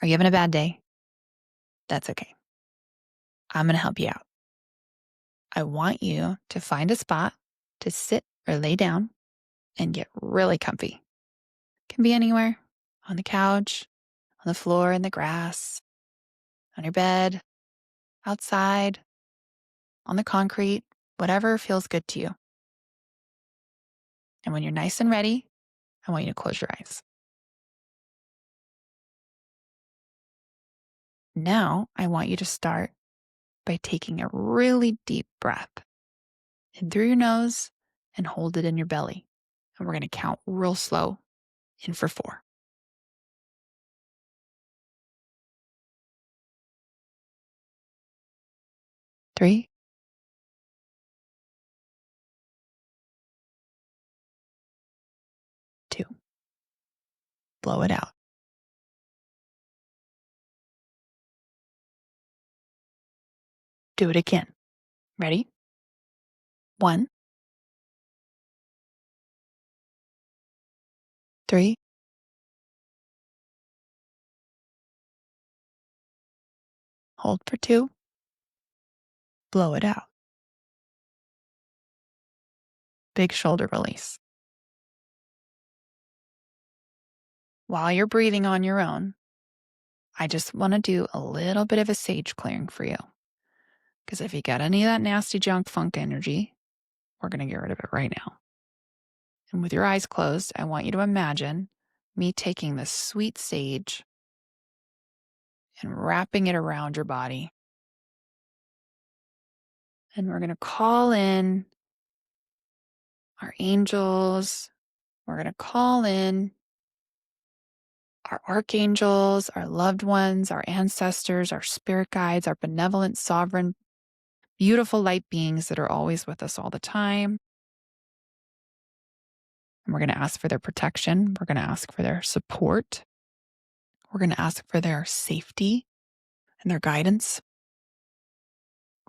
Are you having a bad day? That's okay. I'm going to help you out. I want you to find a spot to sit or lay down and get really comfy. Can be anywhere, on the couch, on the floor, in the grass, on your bed, outside, on the concrete, whatever feels good to you. And when you're nice and ready, I want you to close your eyes. Now, I want you to start by taking a really deep breath in through your nose and hold it in your belly. And we're going to count real slow in for 4. 3, 2, blow it out. Do it again. Ready? 1, 3, hold for 2, blow it out. Big shoulder release. While you're breathing on your own, I just want to do a little bit of a sage clearing for you. Because if you got any of that nasty junk funk energy, we're going to get rid of it right now. And with your eyes closed, I want you to imagine me taking this sweet sage and wrapping it around your body. And we're going to call in our angels. We're going to call in our archangels, our loved ones, our ancestors, our spirit guides, our benevolent, sovereign, beautiful light beings that are always with us all the time. And we're going to ask for their protection. We're going to ask for their support. We're going to ask for their safety and their guidance.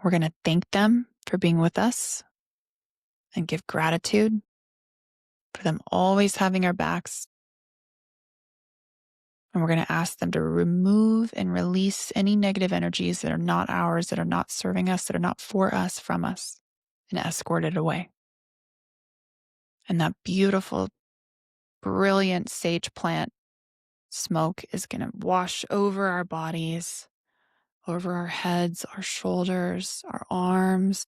We're going to thank them for being with us and give gratitude for them always having our backs. And we're going to ask them to remove and release any negative energies that are not ours, that are not serving us, that are not for us, from us, and escort it away. And that beautiful, brilliant sage plant smoke is going to wash over our bodies, over our heads, our shoulders, our arms,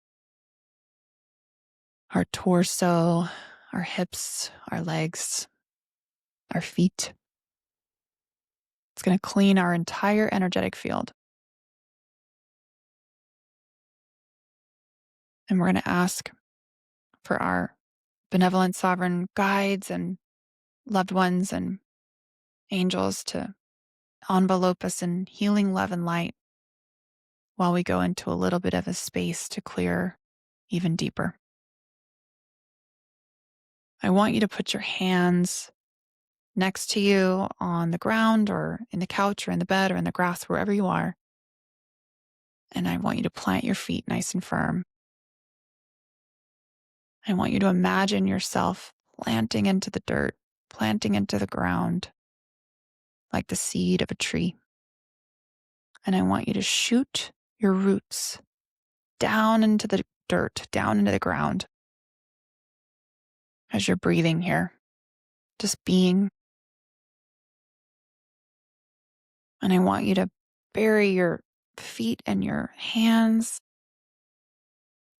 our torso, our hips, our legs, our feet. It's going to clean our entire energetic field. And we're going to ask for our benevolent sovereign guides and loved ones and angels to envelope us in healing love and light while we go into a little bit of a space to clear even deeper. I want you to put your hands next to you on the ground or in the couch or in the bed or in the grass, wherever you are. And I want you to plant your feet nice and firm. I want you to imagine yourself planting into the dirt, planting into the ground like the seed of a tree. And I want you to shoot your roots down into the dirt, down into the ground as you're breathing here, just being. And I want you to bury your feet and your hands,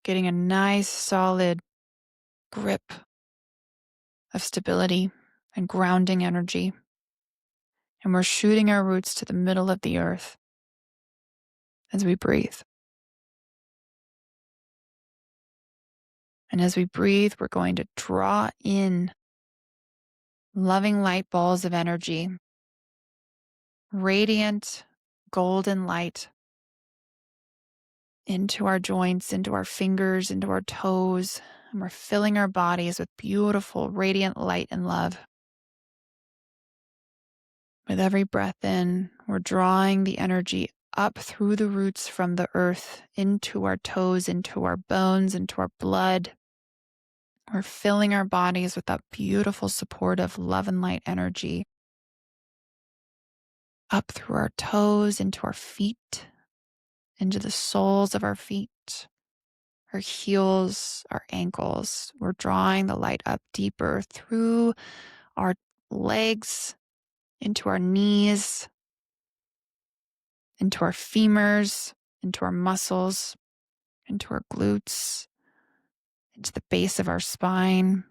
getting a nice solid grip of stability and grounding energy. And we're shooting our roots to the middle of the earth as we breathe. And as we breathe, we're going to draw in loving light balls of energy, radiant golden light into our joints, into our fingers, into our toes. And we're filling our bodies with beautiful, radiant light and love. With every breath in, we're drawing the energy up through the roots from the earth, into our toes, into our bones, into our blood. We're filling our bodies with that beautiful, supportive love and light energy. up through our toes, into our feet, into the soles of our feet, our heels, our ankles. We're drawing the light up deeper through our legs, into our knees, into our femurs, into our muscles, into our glutes, into the base of our spine,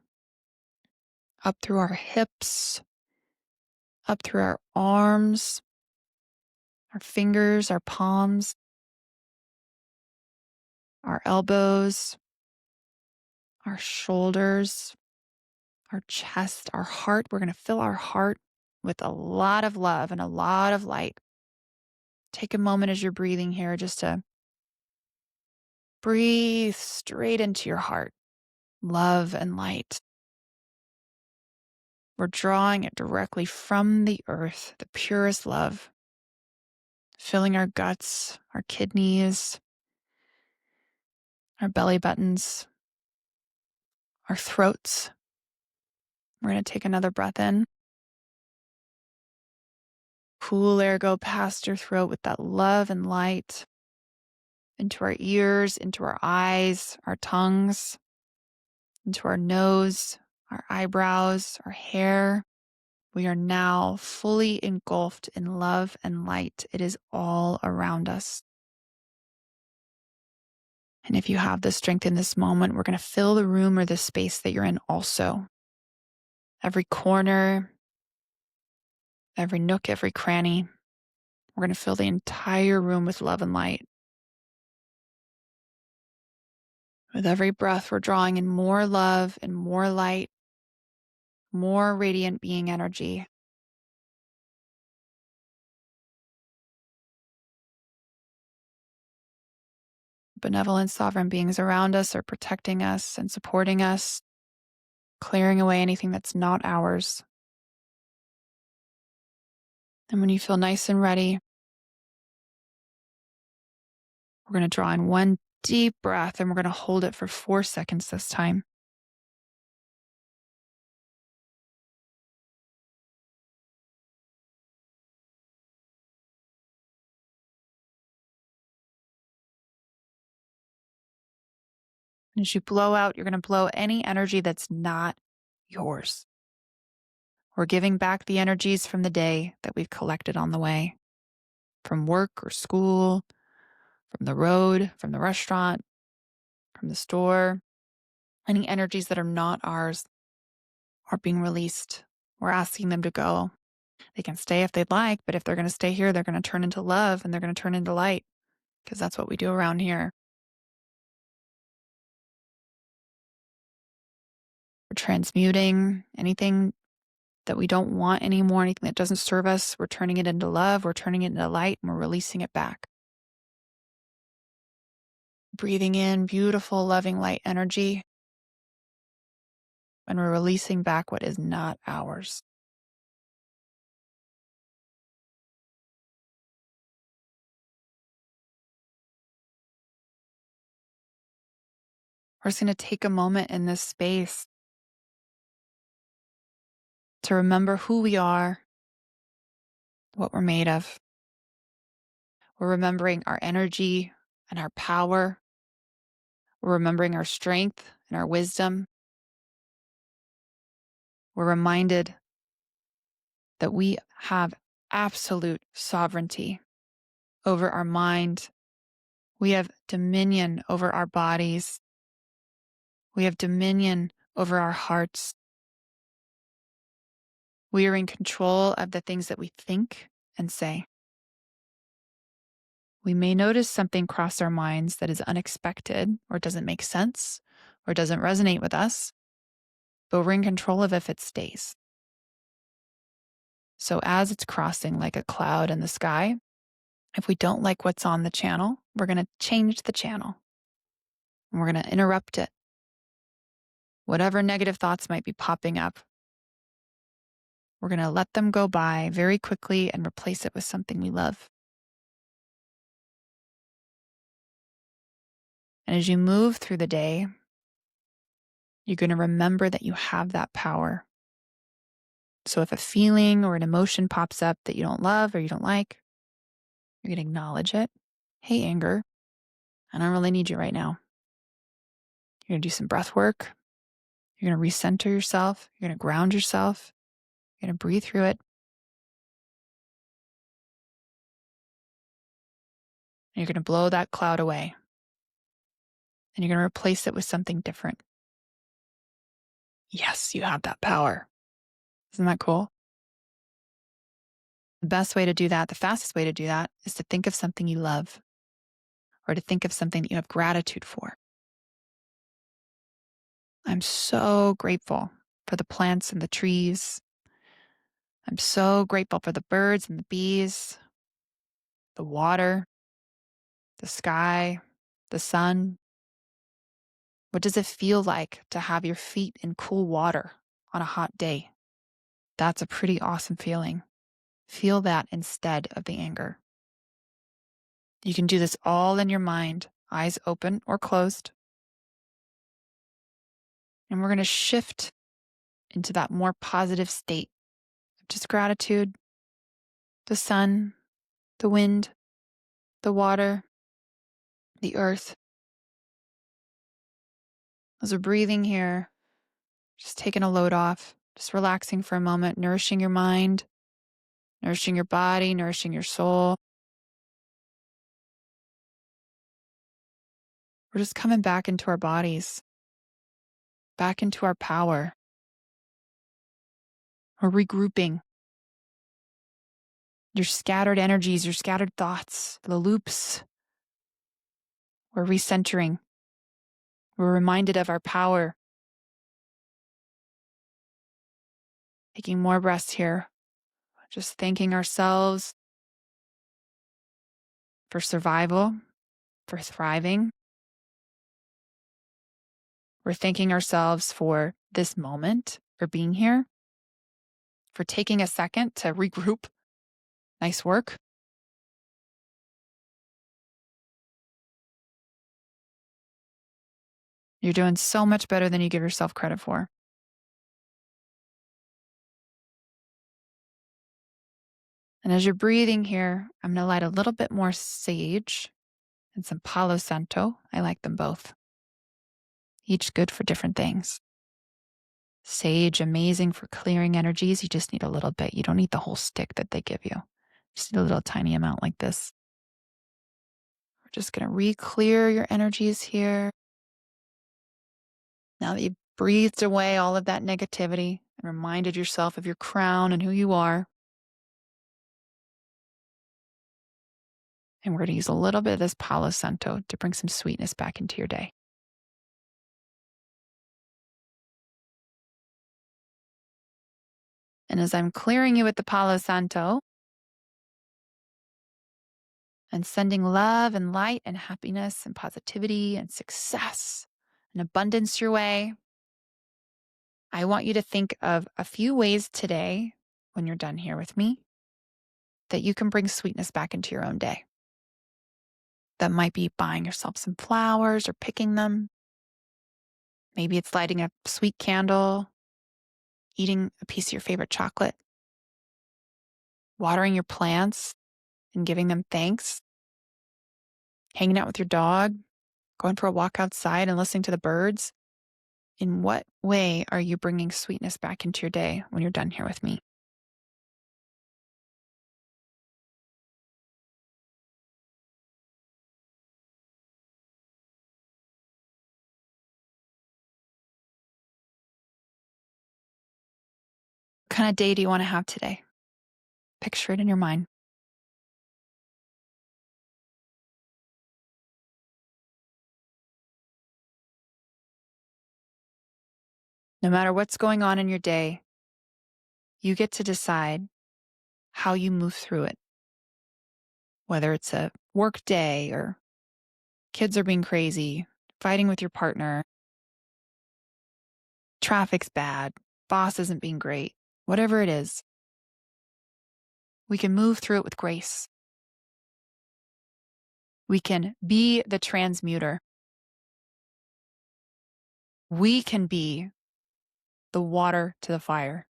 up through our hips, up through our arms, our fingers, our palms, our elbows, our shoulders, our chest, our heart. We're going to fill our heart with a lot of love and a lot of light. Take a moment as you're breathing here just to breathe straight into your heart. Love and light. We're drawing it directly from the earth, the purest love, filling our guts, our kidneys, our belly buttons, our throats. We're going to take another breath in. Cool air go past your throat with that love and light into our ears, into our eyes, our tongues, into our nose, our eyebrows, our hair. We are now fully engulfed in love and light. It is all around us. And if you have the strength in this moment, we're going to fill the room or the space that you're in also. Every corner, every nook, every cranny. We're going to fill the entire room with love and light. With every breath, we're drawing in more love and more light, more radiant being energy. Benevolent sovereign beings around us are protecting us and supporting us, clearing away anything that's not ours. And when you feel nice and ready, we're going to draw in one deep breath and we're going to hold it for 4 seconds this time. And as you blow out, you're going to blow any energy that's not yours. We're giving back the energies from the day that we've collected on the way, from work or school, from the road, from the restaurant, from the store. Any energies that are not ours are being released. We're asking them to go. They can stay if they'd like, but if they're going to stay here, they're going to turn into love and they're going to turn into light, because that's what we do around here. We're transmuting anything that we don't want anymore, anything that doesn't serve us. We're turning it into love, we're turning it into light, and we're releasing it back. Breathing in beautiful, loving, light energy, and we're releasing back what is not ours. We're just going to take a moment in this space to remember who we are, what we're made of. We're remembering our energy and our power. We're remembering our strength and our wisdom. We're reminded that we have absolute sovereignty over our mind. We have dominion over our bodies. We have dominion over our hearts. We are in control of the things that we think and say. We may notice something cross our minds that is unexpected or doesn't make sense or doesn't resonate with us, but we're in control of if it stays. So as it's crossing like a cloud in the sky, if we don't like what's on the channel, we're going to change the channel and we're going to interrupt it. Whatever negative thoughts might be popping up, we're going to let them go by very quickly and replace it with something we love. And as you move through the day, you're going to remember that you have that power. So if a feeling or an emotion pops up that you don't love or you don't like, you're going to acknowledge it. Hey, anger, I don't really need you right now. You're going to do some breath work. You're going to recenter yourself. You're going to ground yourself. You're going to breathe through it. And you're going to blow that cloud away. And you're going to replace it with something different. Yes, you have that power. Isn't that cool? The best way to do that, the fastest way to do that, is to think of something you love or to think of something that you have gratitude for. I'm so grateful for the plants and the trees. I'm so grateful for the birds and the bees, the water, the sky, the sun. What does it feel like to have your feet in cool water on a hot day? That's a pretty awesome feeling. Feel that instead of the anger. You can do this all in your mind, eyes open or closed. And we're going to shift into that more positive state of just gratitude, the sun, the wind, the water, the earth. As we're breathing here, just taking a load off, just relaxing for a moment, nourishing your mind, nourishing your body, nourishing your soul. We're just coming back into our bodies, back into our power. We're regrouping your scattered energies, your scattered thoughts, the loops. We're recentering. We're reminded of our power. Taking more breaths here. Just thanking ourselves for survival, for thriving. We're thanking ourselves for this moment, for being here, for taking a second to regroup. Nice work. You're doing so much better than you give yourself credit for. And as you're breathing here, I'm going to light a little bit more sage and some Palo Santo. I like them both. Each good for different things. Sage, amazing for clearing energies. You just need a little bit. You don't need the whole stick that they give you. Just need a little tiny amount like this. We're just going to re-clear your energies here. Now that you've breathed away all of that negativity and reminded yourself of your crown and who you are, and we're going to use a little bit of this Palo Santo to bring some sweetness back into your day. And as I'm clearing you with the Palo Santo and sending love and light and happiness and positivity and success and abundance your way, I want you to think of a few ways today, when you're done here with me, that you can bring sweetness back into your own day. That might be buying yourself some flowers or picking them. Maybe it's lighting a sweet candle, eating a piece of your favorite chocolate, watering your plants and giving them thanks, hanging out with your dog, going for a walk outside and listening to the birds. In what way are you bringing sweetness back into your day when you're done here with me? What kind of day do you want to have today? Picture it in your mind. No matter what's going on in your day, you get to decide how you move through it. Whether it's a work day or kids are being crazy, fighting with your partner, traffic's bad, boss isn't being great, whatever it is, we can move through it with grace. We can be the transmuter. We can be the water to the fire.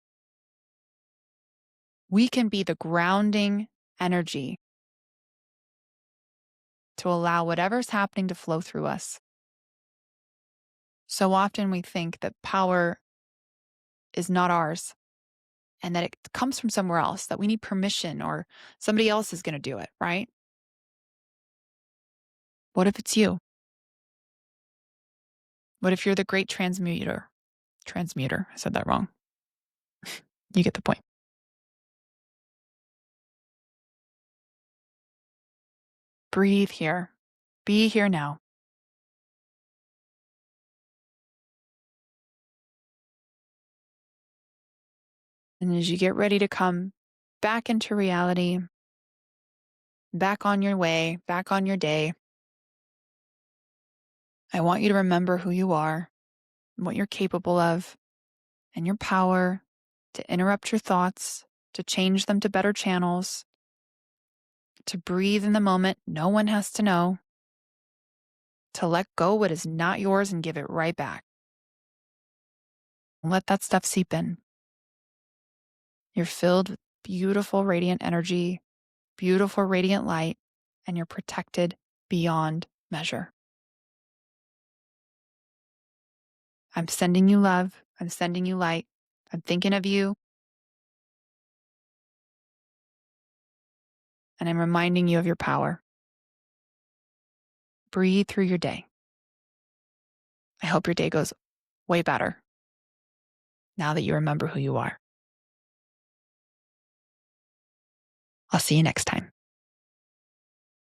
We can be the grounding energy to allow whatever's happening to flow through us. So often we think that power is not ours and that it comes from somewhere else, that we need permission or somebody else is going to do it, right? What if it's you? What if you're the great transmuter? Transmuter, I said that wrong. You get the point. Breathe here. Be here now. And as you get ready to come back into reality, back on your way, back on your day, I want you to remember who you are, what you're capable of, and your power to interrupt your thoughts, to change them to better channels, to breathe in the moment. No one has to know, to let go what is not yours and give it right back. Let that stuff seep in. You're filled with beautiful, radiant energy, beautiful, radiant light, and you're protected beyond measure. I'm sending you love. I'm sending you light. I'm thinking of you. And I'm reminding you of your power. Breathe through your day. I hope your day goes way better now that you remember who you are. I'll see you next time.